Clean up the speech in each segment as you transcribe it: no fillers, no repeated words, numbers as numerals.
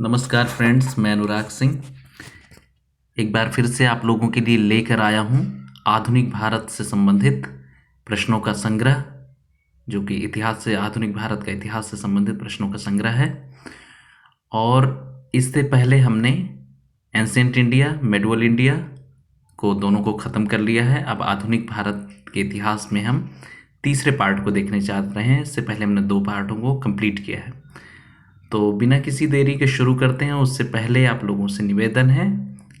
नमस्कार फ्रेंड्स, मैं अनुराग सिंह एक बार फिर से आप लोगों के लिए लेकर आया हूं आधुनिक भारत से संबंधित प्रश्नों का संग्रह, जो कि इतिहास से आधुनिक भारत का इतिहास से संबंधित प्रश्नों का संग्रह है। और इससे पहले हमने एंशिएंट इंडिया, मेडुअल इंडिया को दोनों को ख़त्म कर लिया है। अब आधुनिक भारत के इतिहास में हम तीसरे पार्ट को देखने जा रहे हैं। इससे पहले हमने 2 पार्टों को कंप्लीट किया है। तो बिना किसी देरी के शुरू करते हैं। उससे पहले आप लोगों से निवेदन है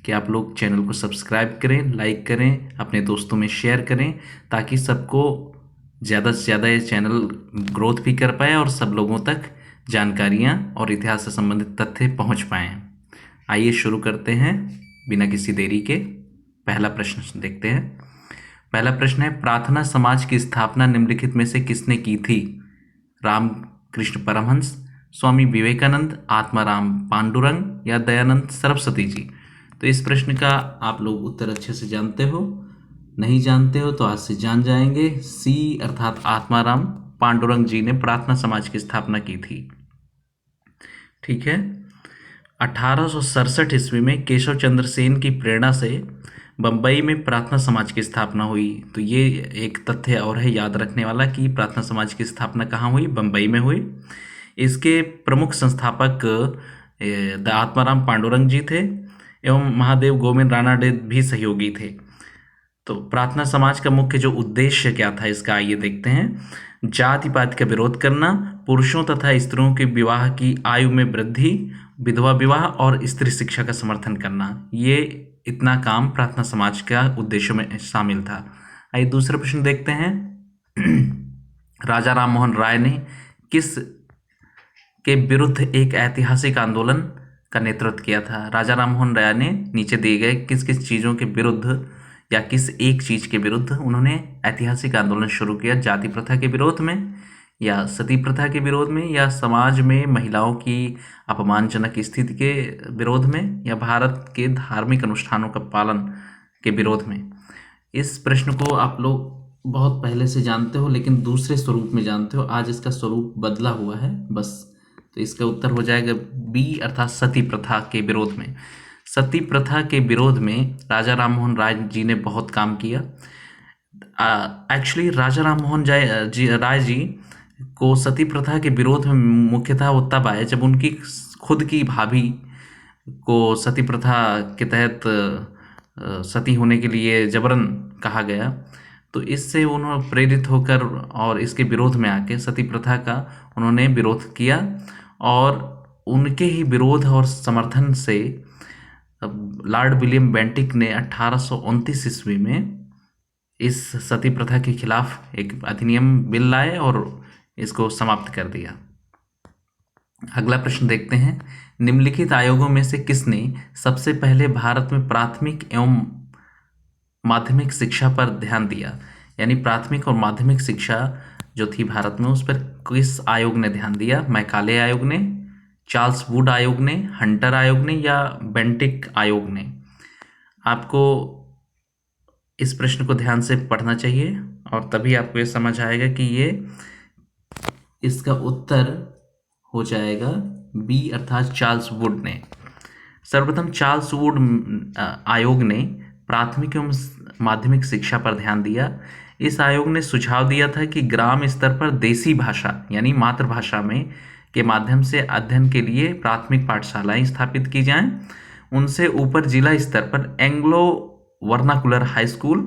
कि आप लोग चैनल को सब्सक्राइब करें, लाइक करें, अपने दोस्तों में शेयर करें, ताकि सबको ज़्यादा से ज़्यादा ये चैनल ग्रोथ भी कर पाए और सब लोगों तक जानकारियाँ और इतिहास से संबंधित तथ्य पहुँच पाएँ। आइए शुरू करते हैं बिना किसी देरी के। पहला प्रश्न देखते हैं। पहला प्रश्न है, प्रार्थना समाज की स्थापना निम्नलिखित में से किसने की थी? रामकृष्ण परमहंस, स्वामी विवेकानंद, आत्माराम पांडुरंग या दयानंद सरस्वती जी? तो इस प्रश्न का आप लोग उत्तर अच्छे से जानते हो। नहीं जानते हो तो आज से जान जाएंगे। सी अर्थात आत्माराम पांडुरंग जी ने प्रार्थना समाज की स्थापना की थी। ठीक है। 1867 ईस्वी में केशव चंद्र सेन की प्रेरणा से बम्बई में प्रार्थना समाज की स्थापना हुई। तो ये एक तथ्य और है याद रखने वाला कि प्रार्थना समाज की स्थापना कहाँ हुई? बम्बई में हुई। इसके प्रमुख संस्थापक आत्माराम पांडुरंग जी थे एवं महादेव गोविंद रानाडे भी सहयोगी थे। तो प्रार्थना समाज का मुख्य जो उद्देश्य क्या था इसका आइए देखते हैं। जाति पाति का विरोध करना, पुरुषों तथा स्त्रियों के विवाह की आयु में वृद्धि, विधवा विवाह और स्त्री शिक्षा का समर्थन करना, ये इतना काम प्रार्थना समाज का उद्देश्यों में शामिल था। आइए दूसरा प्रश्न देखते हैं। राजा राम मोहन राय ने किस के विरुद्ध एक ऐतिहासिक आंदोलन का नेतृत्व किया था? राजा राम मोहन राय ने नीचे दिए गए किस किस चीज़ों के विरुद्ध या किस एक चीज़ के विरुद्ध उन्होंने ऐतिहासिक आंदोलन शुरू किया? जाति प्रथा के विरोध में, या सती प्रथा के विरोध में, या समाज में महिलाओं की अपमानजनक स्थिति के विरोध में, या भारत के धार्मिक अनुष्ठानों का पालन के विरोध में? इस प्रश्न को आप लोग बहुत पहले से जानते हो, लेकिन दूसरे स्वरूप में जानते हो। आज इसका स्वरूप बदला हुआ है बस। तो इसका उत्तर हो जाएगा बी अर्थात सती प्रथा के विरोध में। सती प्रथा के विरोध में राजा राम मोहन राय जी ने बहुत काम किया। एक्चुअली राजा राम मोहन राय जी को सती प्रथा के विरोध में मुख्यतः वो तब आए जब उनकी खुद की भाभी को सती प्रथा के तहत सती होने के लिए जबरन कहा गया। तो इससे उन्होंने प्रेरित होकर और इसके विरोध में आके सती प्रथा का उन्होंने विरोध किया, और उनके ही विरोध और समर्थन से लॉर्ड विलियम बेंटिक ने 1829 ईस्वी में इस सती प्रथा के खिलाफ एक अधिनियम बिल लाए और इसको समाप्त कर दिया। अगला प्रश्न देखते हैं। निम्नलिखित आयोगों में से किसने सबसे पहले भारत में प्राथमिक एवं माध्यमिक शिक्षा पर ध्यान दिया? यानी प्राथमिक और माध्यमिक शिक्षा जो थी भारत में, उस पर किस आयोग ने ध्यान दिया? मैकाले आयोग ने, चार्ल्स वुड आयोग ने, हंटर आयोग ने, या बेंटिक आयोग ने? आपको इस प्रश्न को ध्यान से पढ़ना चाहिए और तभी आपको ये समझ आएगा कि ये इसका उत्तर हो जाएगा बी अर्थात चार्ल्स वुड ने। सर्वप्रथम चार्ल्स वुड आयोग ने प्राथमिक एवं माध्यमिक शिक्षा पर ध्यान दिया। इस आयोग ने सुझाव दिया था कि ग्राम स्तर पर देसी भाषा यानी मातृभाषा में के माध्यम से अध्ययन के लिए प्राथमिक पाठशालाएं स्थापित की जाएं। उनसे ऊपर जिला स्तर पर एंग्लो वर्नाकुलर हाई स्कूल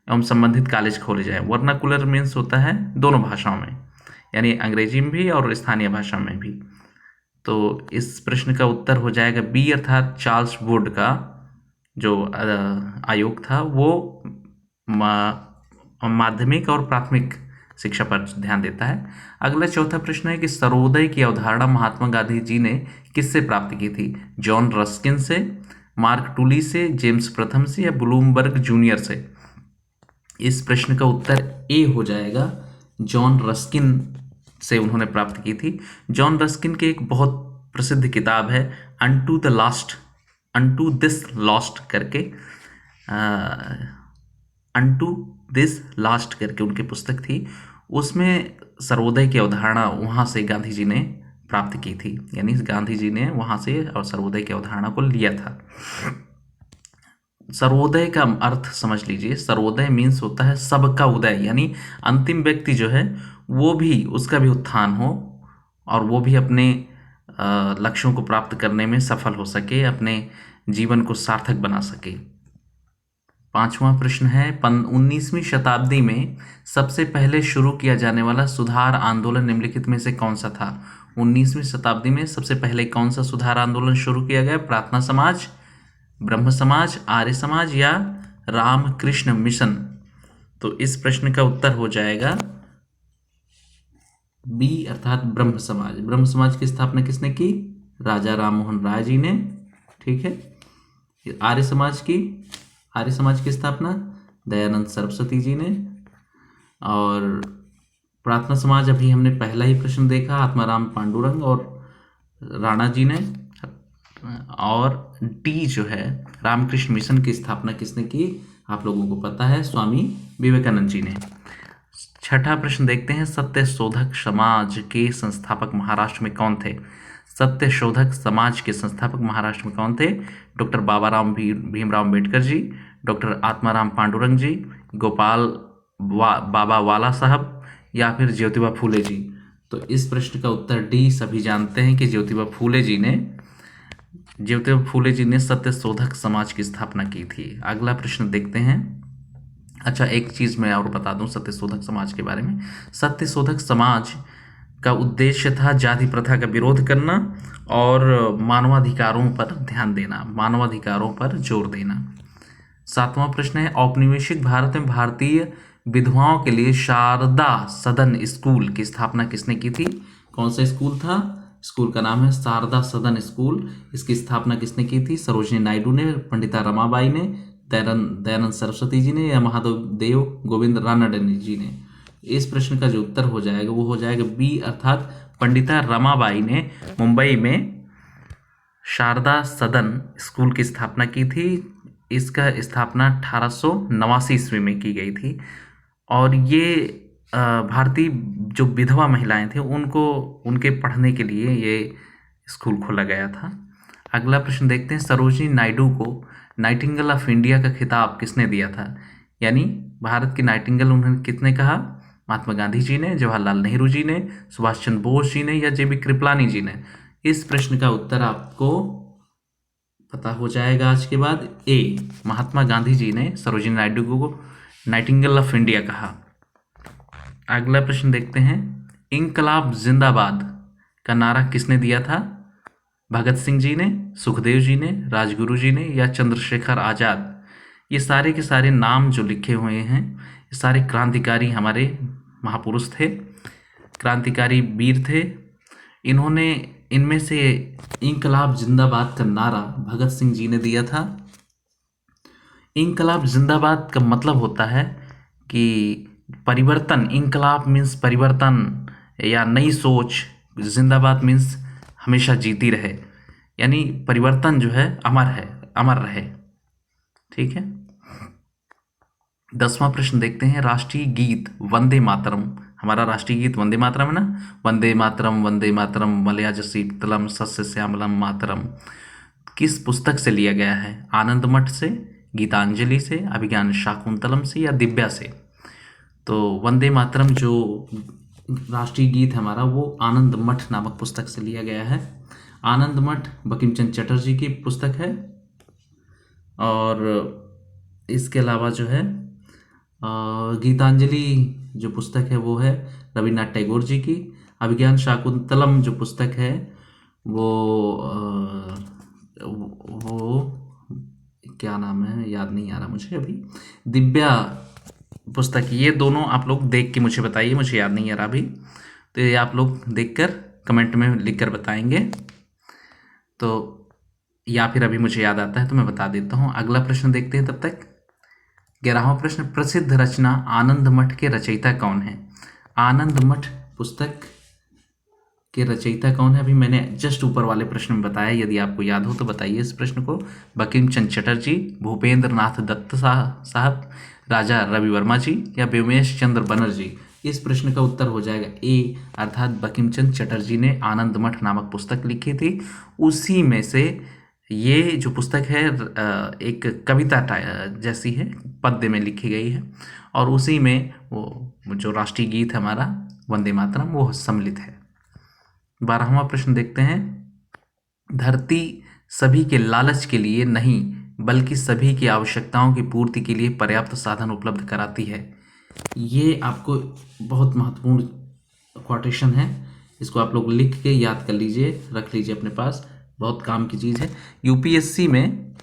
एवं संबंधित कॉलेज खोले जाएं। वर्नाकुलर मीन्स होता है दोनों भाषाओं में, यानी अंग्रेजी में भी और स्थानीय भाषा में भी। तो इस प्रश्न का उत्तर हो जाएगा बी अर्थात चार्ल्स वुड का जो आयोग था वो माध्यमिक और प्राथमिक शिक्षा पर ध्यान देता है। अगला चौथा प्रश्न है कि सर्वोदय की अवधारणा महात्मा गांधी जी ने किससे प्राप्त की थी? जॉन रस्किन से, मार्क टूली से, जेम्स प्रथम से, या ब्लूमबर्ग जूनियर से? इस प्रश्न का उत्तर ए हो जाएगा, जॉन रस्किन से उन्होंने प्राप्त की थी। जॉन रस्किन की एक बहुत प्रसिद्ध किताब है अनटू दिस लॉस्ट करके, अनटू दिस लास्ट करके उनकी पुस्तक थी। उसमें सर्वोदय की अवधारणा वहाँ से गांधी जी ने प्राप्त की थी, यानी गांधी जी ने वहाँ से और सर्वोदय की अवधारणा को लिया था। सर्वोदय का अर्थ समझ लीजिए, सर्वोदय मीन्स होता है सबका उदय, यानी अंतिम व्यक्ति जो है वो भी, उसका भी उत्थान हो और वो भी अपने लक्ष्यों को प्राप्त करने में सफल हो सके, अपने जीवन को सार्थक बना सके। पांचवा प्रश्न है, 19वीं शताब्दी में सबसे पहले शुरू किया जाने वाला सुधार आंदोलन निम्नलिखित में से कौन सा था? 19वीं शताब्दी में सबसे पहले कौन सा सुधार आंदोलन शुरू किया गया? प्रार्थना समाज, ब्रह्म समाज, आर्य समाज या रामकृष्ण मिशन? तो इस प्रश्न का उत्तर हो जाएगा बी, अर्थात ब्रह्म समाज। ब्रह्म समाज की स्थापना किसने की? राजा राम मोहन राय जी ने। ठीक है। आर्य समाज की स्थापना दयानंद सरस्वती जी ने। और प्रार्थना समाज अभी हमने पहला ही प्रश्न देखा, आत्माराम पांडुरंग और राणा जी ने। और डी जो है, रामकृष्ण मिशन की स्थापना किसने की? आप लोगों को पता है, स्वामी विवेकानंद जी ने। छठा प्रश्न देखते हैं, सत्य शोधक समाज के संस्थापक महाराष्ट्र में कौन थे? सत्य शोधक समाज के संस्थापक महाराष्ट्र में कौन थे? डॉक्टर भीमराव अम्बेडकर जी, डॉक्टर आत्माराम पांडुरंग जी, गोपाल बाबा वाला साहब या फिर ज्योतिबा फूले जी? तो इस प्रश्न का उत्तर डी, सभी जानते हैं कि ज्योतिबा फूले जी ने सत्य शोधक समाज की स्थापना की थी। अगला प्रश्न देखते हैं। अच्छा, एक चीज़ मैं और बता दूं सत्य शोधक समाज के बारे में। सत्य शोधक समाज का उद्देश्य था जाति प्रथा का विरोध करना और मानवाधिकारों पर ध्यान देना, मानवाधिकारों पर जोर देना। सातवां प्रश्न है, औपनिवेशिक भारत में भारतीय विधवाओं के लिए शारदा सदन स्कूल की स्थापना किसने की थी? कौन सा स्कूल था? स्कूल का नाम है शारदा सदन स्कूल। इसकी स्थापना किसने की थी? सरोजिनी नायडू ने, पंडिता रमाबाई ने, दयानंद सरस्वती जी ने या महादेव गोविंद रानडे जी ने? इस प्रश्न का जो उत्तर हो जाएगा वो हो जाएगा बी, अर्थात पंडिता रमाबाई ने मुंबई में शारदा सदन स्कूल की स्थापना की थी। इसका स्थापना 1889 ईस्वी में की गई थी और ये भारतीय जो विधवा महिलाएं थे उनको उनके पढ़ने के लिए ये स्कूल खोला गया था। अगला प्रश्न देखते हैं, सरोजिनी नायडू को नाइटिंगेल ऑफ इंडिया का खिताब किसने दिया था? यानी भारत की नाइटिंगेल उन्होंने कितने कहा? महात्मा गांधी जी ने, जवाहरलाल नेहरू जी ने, सुभाष चंद्र बोस जी ने या जेबी कृपलानी जी ने? इस प्रश्न का उत्तर आपको पता हो जाएगा आज के बाद। ए, महात्मा गांधी जी ने सरोजिनी नायडू को नाइटिंगेल ऑफ इंडिया कहा। अगला प्रश्न देखते हैं, इंकलाब जिंदाबाद का नारा किसने दिया था? भगत सिंह जी ने, सुखदेव जी ने, राजगुरु जी ने या चंद्रशेखर आज़ाद? ये सारे के सारे नाम जो लिखे हुए हैं ये सारे क्रांतिकारी हमारे महापुरुष थे, क्रांतिकारी वीर थे। इन्होंने, इनमें से इंकलाब जिंदाबाद का नारा भगत सिंह जी ने दिया था। इंकलाब जिंदाबाद का मतलब होता है कि परिवर्तन, इंकलाब मीन्स परिवर्तन या नई सोच, जिंदाबाद मीन्स हमेशा जीती रहे, यानी परिवर्तन जो है अमर रहे। ठीक है। 10वां प्रश्न देखते हैं, राष्ट्रीय गीत वंदे मातरम, हमारा राष्ट्रीय गीत वंदे मातरम है ना, वंदे मातरम मलयाज शीतलम सस्य श्यामलम मातरम, किस पुस्तक से लिया गया है? आनंद मठ से, गीतांजलि से, अभिज्ञान शाकुंतलम से या दिव्या से? तो वंदे मातरम जो राष्ट्रीय गीत है हमारा वो आनंद मठ नामक पुस्तक से लिया गया है। आनंद मठ बंकिम चंद्र चटर्जी की पुस्तक है और इसके अलावा जो है गीतांजलि जो पुस्तक है वो है रविन्द्रनाथ टैगोर जी की। अभिज्ञान शाकुंतलम जो पुस्तक है वो क्या नाम है, याद नहीं आ रहा मुझे अभी, दिव्या पुस्तक। ये दोनों आप लोग देख के मुझे बताइए, मुझे याद नहीं आ रहा अभी, तो ये आप लोग देखकर कमेंट में लिखकर बताएंगे तो, या फिर अभी मुझे याद आता है तो मैं बता देता हूँ। अगला प्रश्न देखते हैं तब तक। 11वां प्रश्न, प्रसिद्ध रचना आनंद मठ के रचयिता कौन है? आनंद मठ पुस्तक के रचयिता कौन है? अभी मैंने जस्ट ऊपर वाले प्रश्न में बताया, यदि आपको याद हो तो बताइए इस प्रश्न को। बंकिम चंद्र चटर्जी, भूपेंद्र नाथ दत्त साहब, राजा रवि वर्मा जी या व्योमेश चंद्र बनर्जी? इस प्रश्न का उत्तर हो जाएगा ए, अर्थात बंकिम चंद्र चटर्जी ने आनंद मठ नामक पुस्तक लिखी थी। उसी में से ये जो पुस्तक है एक कविता जैसी है, पद्य में लिखी गई है, और उसी में वो जो राष्ट्रीय गीत है हमारा वंदे मातरम वो सम्मिलित है। 12वां प्रश्न देखते हैं। धरती सभी के लालच के लिए नहीं बल्कि सभी की आवश्यकताओं की पूर्ति के लिए पर्याप्त साधन उपलब्ध कराती है। ये आपको बहुत महत्वपूर्ण क्वोटेशन है, इसको आप लोग लिख के याद कर लीजिए, रख लीजिए अपने पास, बहुत काम की चीज़ है। यूपीएससी में,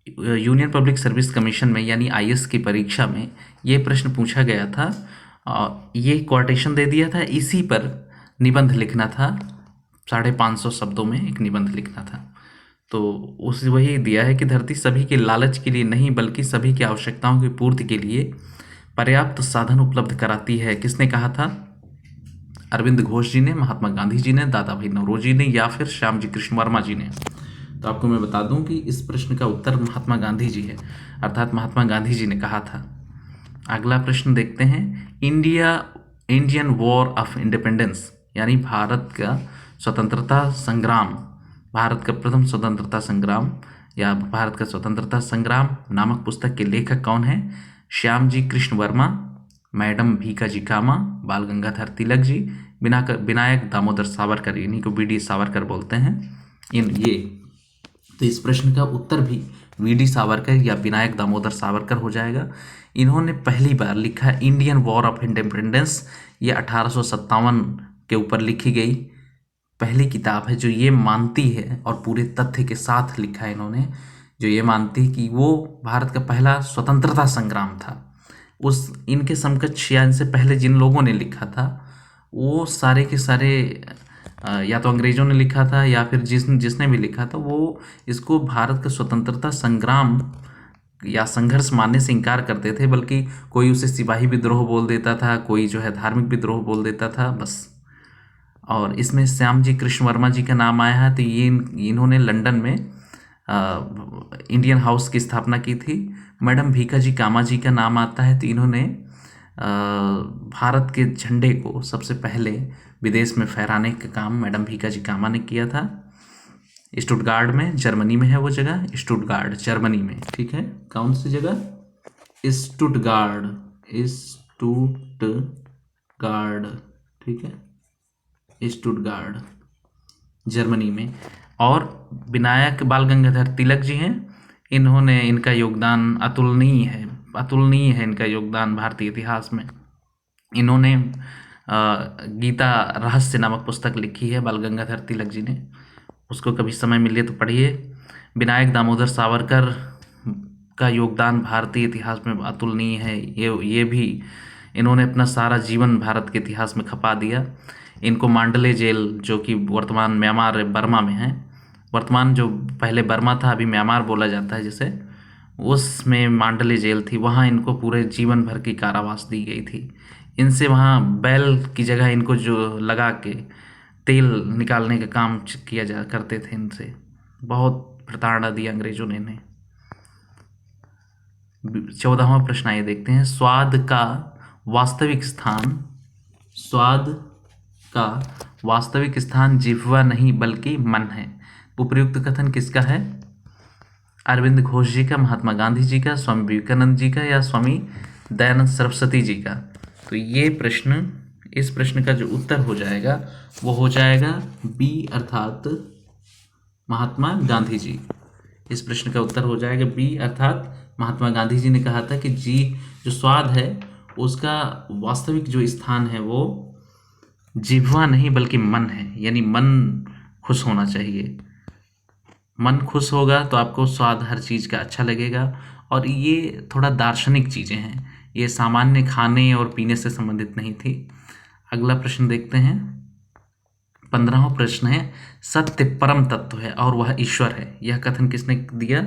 यूनियन पब्लिक सर्विस कमीशन में, यानी आईएएस की परीक्षा में ये प्रश्न पूछा गया था और ये क्वोटेशन दे दिया था, इसी पर निबंध लिखना था, 550 शब्दों में एक निबंध लिखना था। तो उस वही दिया है कि धरती सभी के लालच के लिए नहीं बल्कि सभी की आवश्यकताओं की पूर्ति के लिए पर्याप्त साधन उपलब्ध कराती है। किसने कहा था? अरविंद घोष जी ने, महात्मा गांधी जी ने, दादा भाई नौरोजी ने, या फिर श्यामजी कृष्ण वर्मा जी ने। तो आपको मैं बता दूं कि इस प्रश्न का उत्तर महात्मा गांधी जी है, अर्थात महात्मा गांधी जी ने कहा था। अगला प्रश्न देखते हैं। इंडियन वॉर ऑफ इंडिपेंडेंस, यानी भारत का स्वतंत्रता संग्राम, भारत का प्रथम स्वतंत्रता संग्राम या भारत का स्वतंत्रता संग्राम नामक पुस्तक के लेखक कौन है? श्यामजी कृष्ण वर्मा, मैडम भीकाजी कामा, बाल गंगाधर तिलक जी, विनायक दामोदर सावरकर, इन्हीं को वीडी सावरकर बोलते हैं। तो इस प्रश्न का उत्तर भी वीडी सावरकर या विनायक दामोदर सावरकर हो जाएगा। इन्होंने पहली बार लिखा इंडियन वॉर ऑफ इंडिपेंडेंस, ये 1857 के ऊपर लिखी गई पहली किताब है जो ये मानती है, और पूरे तथ्य के साथ लिखा है इन्होंने, जो ये मानती है कि वो भारत का पहला स्वतंत्रता संग्राम था। उस इनके समकक्ष या इनसे पहले जिन लोगों ने लिखा था वो सारे के सारे या तो अंग्रेज़ों ने लिखा था या फिर जिसने भी लिखा था वो इसको भारत का स्वतंत्रता संग्राम या संघर्ष मानने से इनकार करते थे, बल्कि कोई उसे सिपाही विद्रोह बोल देता था, कोई जो है धार्मिक विद्रोह बोल देता था बस। और इसमें श्यामजी कृष्ण वर्मा जी का नाम आया है, तो ये इन्होंने लंदन में इंडियन हाउस की स्थापना की थी। मैडम भीकाजी कामा जी का नाम आता है, तो इन्होंने भारत के झंडे को सबसे पहले विदेश में फहराने का काम मैडम भीकाजी कामा ने किया था। स्टुटगार्ड में, जर्मनी में है वो जगह, स्टुटगार्ड जर्मनी में, ठीक है। कौन सी जगह? स्टुटगार्ड, स्टुटगार्ड, ठीक है, स्टुटगार्ड जर्मनी में। और विनायक बाल गंगाधर तिलक जी हैं, इन्होंने, इनका योगदान अतुलनीय है इनका योगदान भारतीय इतिहास में। इन्होंने गीता रहस्य नामक पुस्तक लिखी है बाल गंगाधर तिलक जी ने, उसको कभी समय मिले तो पढ़िए। विनायक दामोदर सावरकर का योगदान भारतीय इतिहास में अतुलनीय है, ये भी इन्होंने अपना सारा जीवन भारत के इतिहास में खपा दिया। इनको मांडले जेल, जो कि वर्तमान म्यांमार बर्मा में है, वर्तमान जो पहले बर्मा था अभी म्यांमार बोला जाता है जिसे, उसमें मांडले जेल थी, वहाँ इनको पूरे जीवन भर की कारावास दी गई थी। इनसे वहाँ बैल की जगह इनको जो लगा के तेल निकालने का काम किया जा करते थे, इनसे बहुत प्रताड़ना दी अंग्रेजों ने इन्हें। 14वां प्रश्न आइए देखते हैं। स्वाद का वास्तविक स्थान जिह्वा नहीं बल्कि मन है। उपयुक्त कथन किसका है? अरविंद घोष जी का, महात्मा गांधी जी का, स्वामी विवेकानंद जी का, या स्वामी दयानंद सरस्वती जी का? तो ये प्रश्न, इस प्रश्न का जो उत्तर हो जाएगा वो हो जाएगा बी, अर्थात महात्मा गांधी जी। इस प्रश्न का उत्तर हो जाएगा बी, अर्थात महात्मा गांधी जी ने कहा था कि जो स्वाद है उसका वास्तविक जो स्थान है वो जिह्वा नहीं बल्कि मन है, यानी मन खुश होना चाहिए। मन खुश होगा तो आपको स्वाद हर चीज़ का अच्छा लगेगा। और ये थोड़ा दार्शनिक चीज़ें हैं, ये सामान्य खाने और पीने से संबंधित नहीं थी। अगला प्रश्न देखते हैं। 15वां प्रश्न है, सत्य परम तत्व है और वह ईश्वर है। यह कथन किसने दिया?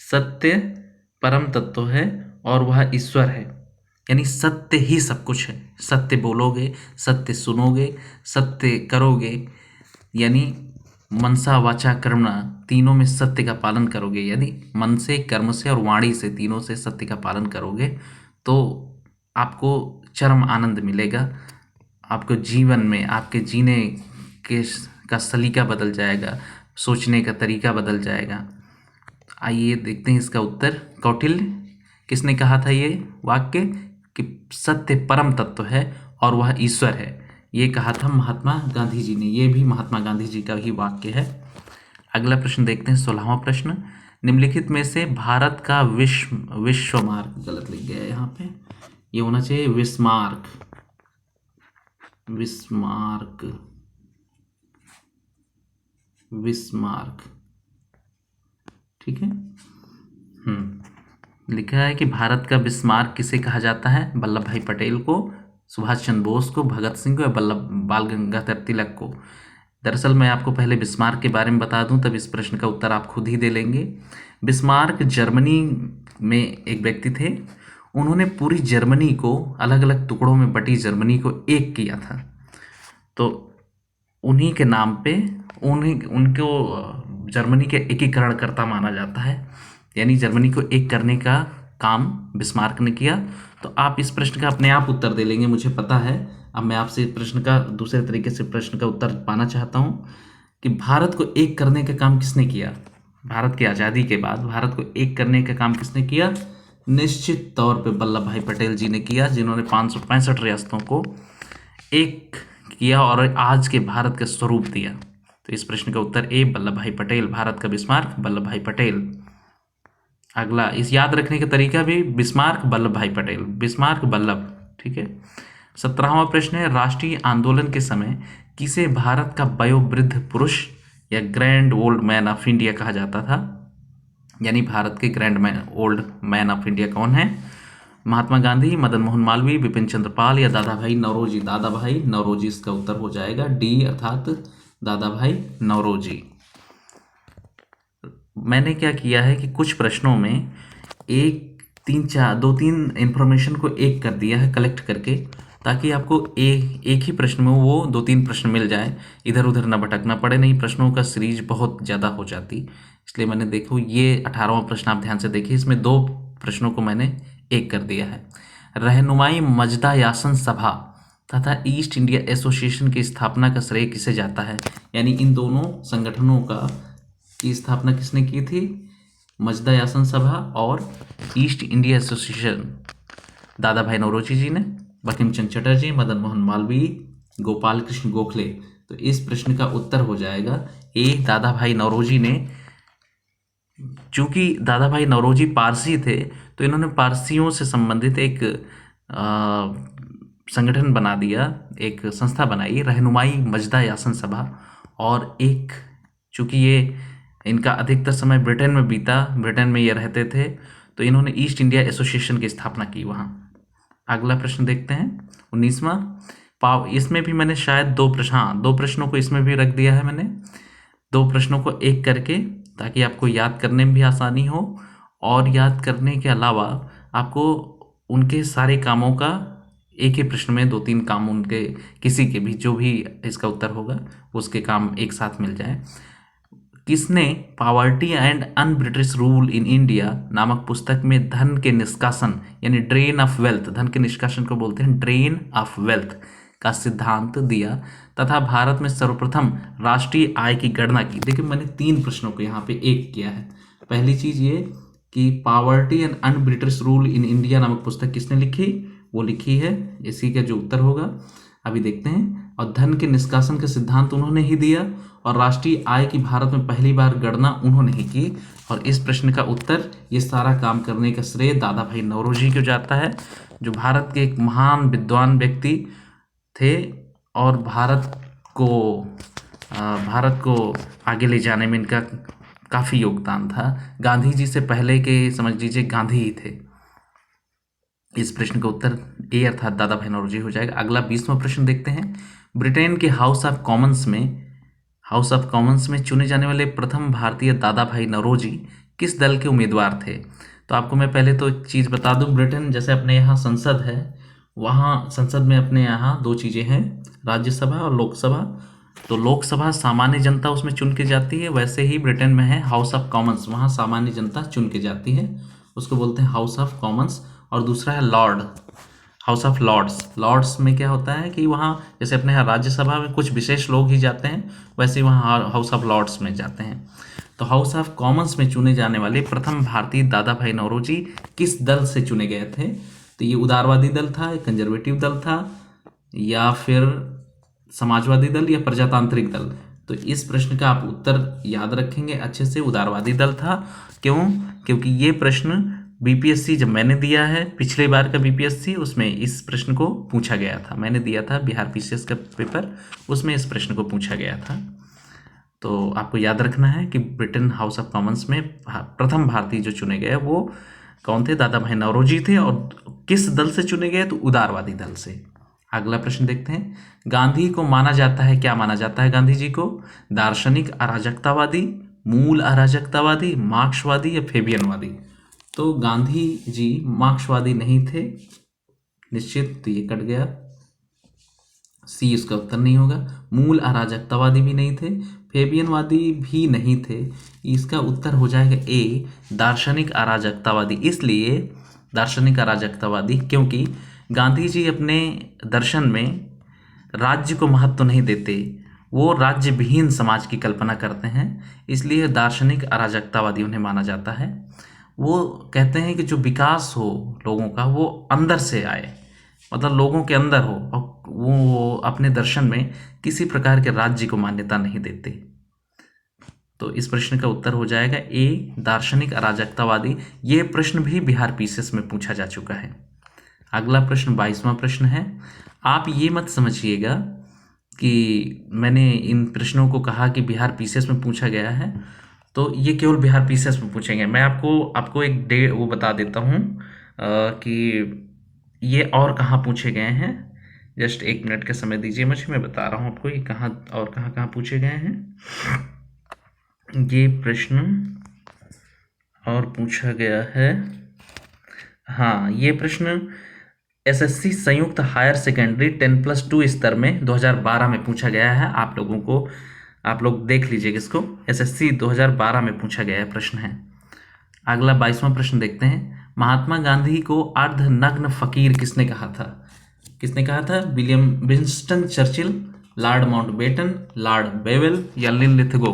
सत्य परम तत्व है और वह ईश्वर है, यानी सत्य ही सब कुछ है। सत्य बोलोगे, सत्य सुनोगे, सत्य करोगे, यानी मनसा वाचा कर्मणा, तीनों में सत्य का पालन करोगे, यदि मन से, कर्म से और वाणी से, तीनों से सत्य का पालन करोगे तो आपको चरम आनंद मिलेगा। आपको जीवन में आपके जीने के का सलीका बदल जाएगा, सोचने का तरीका बदल जाएगा। आइए देखते हैं इसका उत्तर। कौटिल्य किसने कहा था ये वाक्य कि सत्य परम तत्व है और वह ईश्वर है? ये कहा था महात्मा गांधी जी ने। ये भी महात्मा गांधी जी का ही वाक्य है। अगला प्रश्न देखते हैं, 16वां प्रश्न। निम्नलिखित में से भारत का विश्वमार्ग, गलत लिख गया यहाँ पे, ये होना चाहिए विस्मार्क, विस्मार्क, विस्मार्क, ठीक है। लिखा है कि भारत का बिस्मार्क किसे कहा जाता है? वल्लभ भाई पटेल को, सुभाष चंद्र बोस को, भगत सिंह को या बाल गंगाधर तिलक को? दरअसल मैं आपको पहले बिस्मार्क के बारे में बता दूं, तब इस प्रश्न का उत्तर आप खुद ही दे लेंगे। बिस्मार्क जर्मनी में एक व्यक्ति थे। उन्होंने पूरी जर्मनी को, अलग अलग टुकड़ों में बटी जर्मनी को एक किया था। तो उन्हीं के नाम पे उनको जर्मनी के एकीकरणकर्ता माना जाता है। यानी जर्मनी को एक करने का काम बिस्मार्क ने किया। तो आप इस प्रश्न का अपने आप उत्तर दे लेंगे, मुझे पता है। अब मैं आपसे इस प्रश्न का दूसरे तरीके से प्रश्न का उत्तर पाना चाहता हूँ कि भारत को एक करने का काम किसने किया? भारत की आज़ादी के बाद भारत को एक करने का काम किसने किया? निश्चित तौर पे वल्लभ भाई पटेल जी ने किया, जिन्होंने 565 रियासतों को एक किया और आज के भारत का स्वरूप दिया। तो इस प्रश्न का उत्तर ए, वल्लभ भाई पटेल। भारत का बिस्मार्क वल्लभ भाई पटेल। अगला, इस याद रखने का तरीका भी बिस्मार्क वल्लभ भाई पटेल, बिस्मार्क वल्लभ, ठीक है। 17वां प्रश्न है, राष्ट्रीय आंदोलन के समय किसे भारत का वयोवृद्ध पुरुष या grand old man of India कहा जाता था? यानी भारत के grand man, old man of India कौन है? महात्मा गांधी, मदन मोहन मालवीय, बिपिन चंद्र पाल या दादा भाई नौरोजी? दादा भाई नौरोजी इसका उत्तर हो जाएगा, डी अर्थात दादा भाई नौरोजी। मैंने क्या किया है कि कुछ प्रश्नों में दो तीन इंफॉर्मेशन को एक कर दिया है कलेक्ट करके, ताकि आपको एक ही प्रश्न में वो 2-3 प्रश्न मिल जाए, इधर उधर ना भटकना पड़े, नहीं प्रश्नों का सीरीज बहुत ज़्यादा हो जाती। इसलिए मैंने देखो ये 18वां प्रश्न आप ध्यान से देखिए, इसमें 2 प्रश्नों को मैंने एक कर दिया है। रहनुमाई मजदा यासन सभा तथा ईस्ट इंडिया एसोसिएशन की स्थापना का श्रेय किसे जाता है? यानी इन दोनों संगठनों की स्थापना किसने की थी? मजदा यासन सभा और ईस्ट इंडिया एसोसिएशन दादा भाई नौरोजी जी ने, बंकिम चंद्र चटर्जी, मदन मोहन मालवीय, गोपाल कृष्ण गोखले। तो इस प्रश्न का उत्तर हो जाएगा ए, दादा भाई नौरोजी ने। चूंकि दादा भाई नौरोजी पारसी थे, तो इन्होंने पारसियों से संबंधित एक संगठन बना दिया, एक संस्था बनाई, रहनुमाई मजदा यासन सभा। और एक, चूंकि ये इनका अधिकतर समय ब्रिटेन में बीता, ब्रिटेन में ये रहते थे, तो इन्होंने ईस्ट इंडिया एसोसिएशन की स्थापना की वहाँ। अगला प्रश्न देखते हैं, 19वां। इसमें भी मैंने शायद 2 प्रश्नों को इसमें भी रख दिया है मैंने, 2 प्रश्नों को एक करके, ताकि आपको याद करने में भी आसानी हो, और याद करने के अलावा आपको उनके सारे कामों का एक ही प्रश्न में 2-3 काम, उनके किसी के भी, जो भी इसका उत्तर होगा उसके काम एक साथ मिल जाए। किसने poverty and un British rule in India नामक पुस्तक में धन के निष्कासन यानी ड्रेन ऑफ वेल्थ, धन के निष्कासन को बोलते हैं ड्रेन ऑफ वेल्थ, का सिद्धांत दिया तथा भारत में सर्वप्रथम राष्ट्रीय आय की गणना की? देखिए मैंने 3 प्रश्नों को यहाँ पे एक किया है। पहली चीज ये कि poverty and un British rule in India नामक पुस्तक किसने लिखी? वो लिखी है, इसी का जो उत्तर होगा अभी देखते हैं। और धन के निष्कासन का सिद्धांत उन्होंने ही दिया, और राष्ट्रीय आय की भारत में पहली बार गणना उन्होंने ही की। और इस प्रश्न का उत्तर, ये सारा काम करने का श्रेय दादा भाई नौरोजी को जाता है, जो भारत के एक महान विद्वान व्यक्ति थे और भारत को आगे ले जाने में इनका काफ़ी योगदान था। गांधी जी से पहले के समझ लीजिए गांधी ही थे। इस प्रश्न का उत्तर ए अर्थात दादा भाई नौरोजी हो जाएगा। अगला 20वां प्रश्न देखते हैं। ब्रिटेन के हाउस ऑफ कॉमन्स में चुने जाने वाले प्रथम भारतीय दादा भाई नौरोजी किस दल के उम्मीदवार थे? तो आपको मैं पहले तो एक चीज़ बता दूं, ब्रिटेन जैसे अपने यहाँ संसद है, वहाँ संसद में अपने यहाँ 2 चीज़ें हैं, राज्यसभा और लोकसभा। तो लोकसभा सामान्य जनता उसमें चुन के जाती है, वैसे ही ब्रिटेन में है हाउस ऑफ कॉमन्स, वहाँ सामान्य जनता चुन के जाती है, उसको बोलते हैं हाउस ऑफ कॉमन्स। और दूसरा है Lord, House of Lords. Lords में क्या होता है कि वहाँ जैसे अपने यहाँ राज्यसभा में कुछ विशेष लोग ही जाते हैं, वैसे ही वहाँ हाउस ऑफ लॉर्ड्स में जाते हैं। तो हाउस ऑफ कॉमन्स में चुने जाने वाले प्रथम भारतीय दादा भाई नौरोजी किस दल से चुने गए थे? तो ये उदारवादी दल था, कंजर्वेटिव दल था, या फिर समाजवादी दल, या प्रजातांत्रिक दल? तो इस प्रश्न का आप उत्तर याद रखेंगे अच्छे से, उदारवादी दल था। क्यों? क्योंकि ये प्रश्न बीपीएससी जब मैंने दिया है पिछले बार का बीपीएससी, उसमें इस प्रश्न को पूछा गया था। मैंने दिया था बिहार पीसीएस का पेपर, उसमें इस प्रश्न को पूछा गया था। तो आपको याद रखना है कि ब्रिटेन हाउस ऑफ कॉमन्स में प्रथम भारतीय जो चुने गए वो कौन थे? दादा भाई नौरोजी थे। और किस दल से चुने गए? तो उदारवादी दल से। अगला प्रश्न देखते हैं। गांधी को माना जाता है, क्या माना जाता है गांधी जी को? दार्शनिक अराजकतावादी, मूल अराजकतावादी, मार्क्सवादी या फेबियनवादी? तो गांधी जी मार्क्सवादी नहीं थे निश्चित, तो ये कट गया, सी इसका उत्तर नहीं होगा। मूल अराजकतावादी भी नहीं थे, फेबियनवादी भी नहीं थे, इसका उत्तर हो जाएगा ए, दार्शनिक अराजकतावादी। इसलिए दार्शनिक अराजकतावादी क्योंकि गांधी जी अपने दर्शन में राज्य को महत्व नहीं देते, वो राज्य विहीन समाज की कल्पना करते हैं, इसलिए दार्शनिक अराजकतावादी उन्हें माना जाता है। वो कहते हैं कि जो विकास हो लोगों का वो अंदर से आए, मतलब लोगों के अंदर हो, और वो अपने दर्शन में किसी प्रकार के राज्य को मान्यता नहीं देते। तो इस प्रश्न का उत्तर हो जाएगा ए, दार्शनिक अराजकतावादी। ये प्रश्न भी बिहार पीसीएस में पूछा जा चुका है। अगला प्रश्न 22वां प्रश्न है। आप ये मत समझिएगा कि मैंने इन प्रश्नों को कहा कि बिहार पीसीएस में पूछा गया है तो ये केवल बिहार पीसीएस में पूछेंगे। मैं आपको एक डे वो बता देता हूँ कि ये और कहाँ पूछे गए हैं। जस्ट 1 मिनट का समय दीजिए मुझे, मैं बता रहा हूँ आपको ये कहाँ और कहाँ पूछे गए हैं। ये प्रश्न और पूछा गया है, हाँ, ये प्रश्न एसएससी संयुक्त हायर सेकेंडरी 10+2 स्तर में 2012 में पूछा गया है। आप लोग देख लीजिएगा इसको, एसएससी 2012 में पूछा गया प्रश्न है। अगला 22वां प्रश्न देखते हैं। महात्मा गांधी को अर्धनग्न फकीर किसने कहा था? किसने कहा था? Winston Churchill, Lord Mountbatten, Lord Wavell या लिनलिथगो?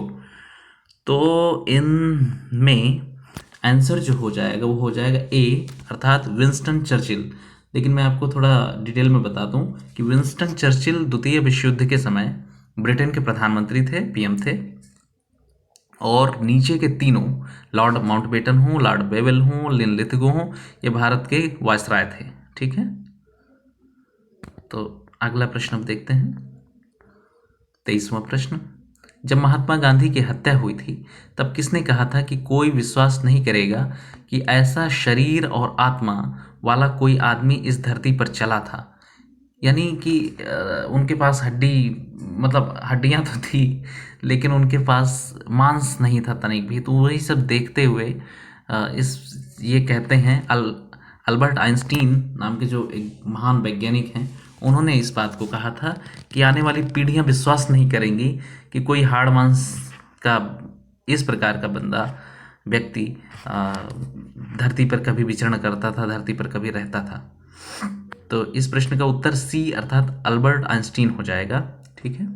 तो इनमें आंसर जो हो जाएगा वो हो जाएगा ए, अर्थात विंस्टन चर्चिल। लेकिन मैं आपको थोड़ा डिटेल में बता दूं कि विंस्टन चर्चिल द्वितीय विश्व युद्ध के समय ब्रिटेन के प्रधानमंत्री थे, पीएम थे, और नीचे के तीनों लॉर्ड माउंटबेटन हों, लॉर्ड बेवेल हों, लिनलिथगो हों, ये भारत के वायसराय थे। ठीक है, तो अगला प्रश्न अब देखते हैं। 23वां प्रश्न। जब महात्मा गांधी की हत्या हुई थी तब किसने कहा था कि कोई विश्वास नहीं करेगा कि ऐसा शरीर और आत्मा वाला कोई आदमी इस धरती पर चला था? यानी कि उनके पास मतलब हड्डियां तो थी लेकिन उनके पास मांस नहीं था तनिक भी। तो वही सब देखते हुए ये कहते हैं, अल्बर्ट आइंस्टीन नाम के जो एक महान वैज्ञानिक हैं, उन्होंने इस बात को कहा था कि आने वाली पीढ़ियां विश्वास नहीं करेंगी कि कोई हाड़ मांस का इस प्रकार का व्यक्ति धरती पर कभी विचरण करता था, धरती पर कभी रहता था। तो इस प्रश्न का उत्तर सी, अर्थात अल्बर्ट आइंस्टीन हो जाएगा। ठीक है,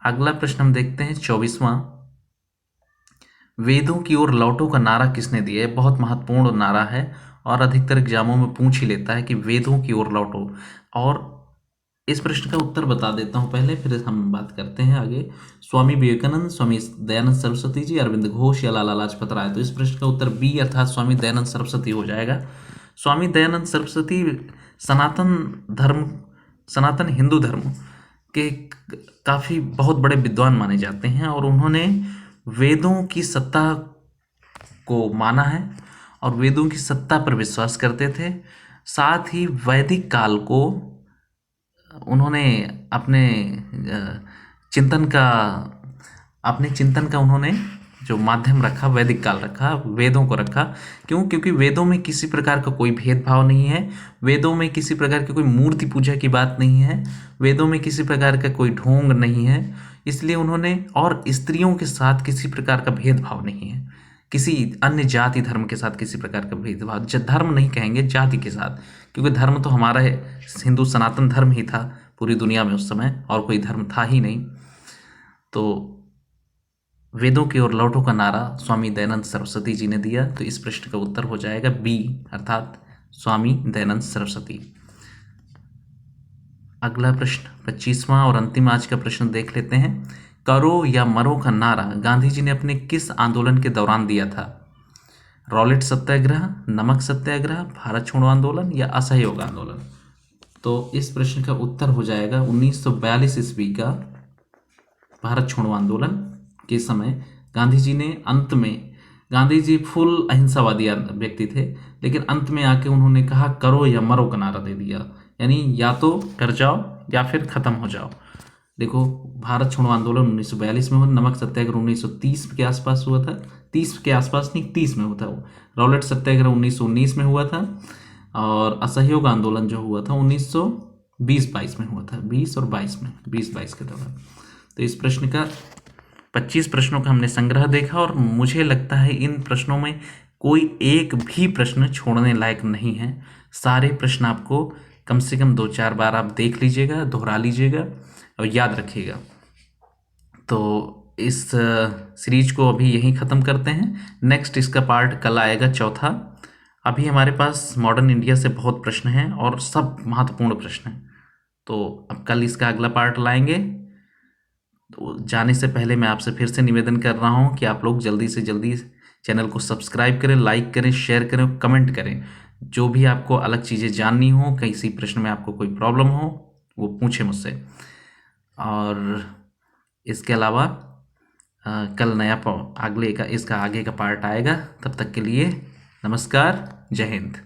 अगला प्रश्न हम देखते हैं 24वां। वेदों की ओर लौटो का नारा किसने दिया है? बहुत महत्वपूर्ण नारा है और अधिकतर एग्जामों में पूछ ही लेता है कि वेदों की ओर लौटो। और इस प्रश्न का उत्तर बता देता हूं पहले, फिर हम बात करते हैं आगे। स्वामी विवेकानंद, स्वामी दयानंद सरस्वती जी, अरविंद घोष या लाला लाजपत राय? तो इस प्रश्न का उत्तर बी, अर्थात स्वामी दयानंद सरस्वती हो जाएगा। स्वामी दयानंद सरस्वती सनातन हिंदू धर्म के काफ़ी बहुत बड़े विद्वान माने जाते हैं और उन्होंने वेदों की सत्ता को माना है और वेदों की सत्ता पर विश्वास करते थे। साथ ही वैदिक काल को उन्होंने अपने चिंतन का उन्होंने जो माध्यम रखा, वैदिक काल रखा, वेदों को रखा। क्यों? क्योंकि वेदों में किसी प्रकार का कोई भेदभाव नहीं है, वेदों में किसी प्रकार की कोई मूर्ति पूजा की बात नहीं है, वेदों में किसी प्रकार का कोई ढोंग नहीं है, इसलिए उन्होंने, और स्त्रियों के साथ किसी प्रकार का भेदभाव नहीं है, किसी अन्य जाति धर्म के साथ किसी प्रकार का भेदभाव, धर्म नहीं कहेंगे, जाति के साथ, क्योंकि धर्म तो हमारा है, हिंदू सनातन धर्म ही था पूरी दुनिया में उस समय, और कोई धर्म था ही नहीं। तो वेदों की ओर लौटो का नारा स्वामी दयानंद सरस्वती जी ने दिया। तो इस प्रश्न का उत्तर हो जाएगा बी, अर्थात स्वामी दयानंद सरस्वती। अगला प्रश्न 25वां और अंतिम आज का प्रश्न देख लेते हैं। करो या मरो का नारा गांधी जी ने अपने किस आंदोलन के दौरान दिया था? रॉलेट सत्याग्रह, नमक सत्याग्रह, भारत छोड़ो आंदोलन या असहयोग आंदोलन? तो इस प्रश्न का उत्तर हो जाएगा 1942 ईस्वी का भारत छोड़ो आंदोलन के समय गांधी जी ने अंत में, गांधी जी फुल अहिंसावादी व्यक्ति थे, लेकिन अंत में आके उन्होंने कहा करो या मरो का नारा दे दिया, यानी या तो कर जाओ या फिर खत्म हो जाओ। देखो, भारत छोड़ो आंदोलन 1942 में हुआ, नमक सत्याग्रह 1930 के आसपास हुआ था, 30 के आसपास नहीं, 30 में हुआ था वो। रॉलेट सत्याग्रह 1919 में हुआ था, और असहयोग आंदोलन जो हुआ था 1920-22 में हुआ था, 20 और 22 में, 20-22 के दौरान। तो इस प्रश्न का 25 प्रश्नों का हमने संग्रह देखा, और मुझे लगता है इन प्रश्नों में कोई एक भी प्रश्न छोड़ने लायक नहीं है। सारे प्रश्न आपको कम से कम 2-4 बार आप देख लीजिएगा, दोहरा लीजिएगा और याद रखिएगा। तो इस सीरीज को अभी यहीं ख़त्म करते हैं। नेक्स्ट इसका पार्ट कल आएगा, चौथा। अभी हमारे पास मॉडर्न इंडिया से बहुत प्रश्न हैं और सब महत्वपूर्ण प्रश्न हैं, तो अब कल इसका अगला पार्ट लाएंगे। तो जाने से पहले मैं आपसे फिर से निवेदन कर रहा हूं कि आप लोग जल्दी से जल्दी चैनल को सब्सक्राइब करें, लाइक करें, शेयर करें, कमेंट करें। जो भी आपको अलग चीज़ें जाननी हो, किसी प्रश्न में आपको कोई प्रॉब्लम हो, वो पूछें मुझसे। और इसके अलावा कल नया अगले का इसका आगे का पार्ट आएगा। तब तक के लिए नमस्कार, जय हिंद।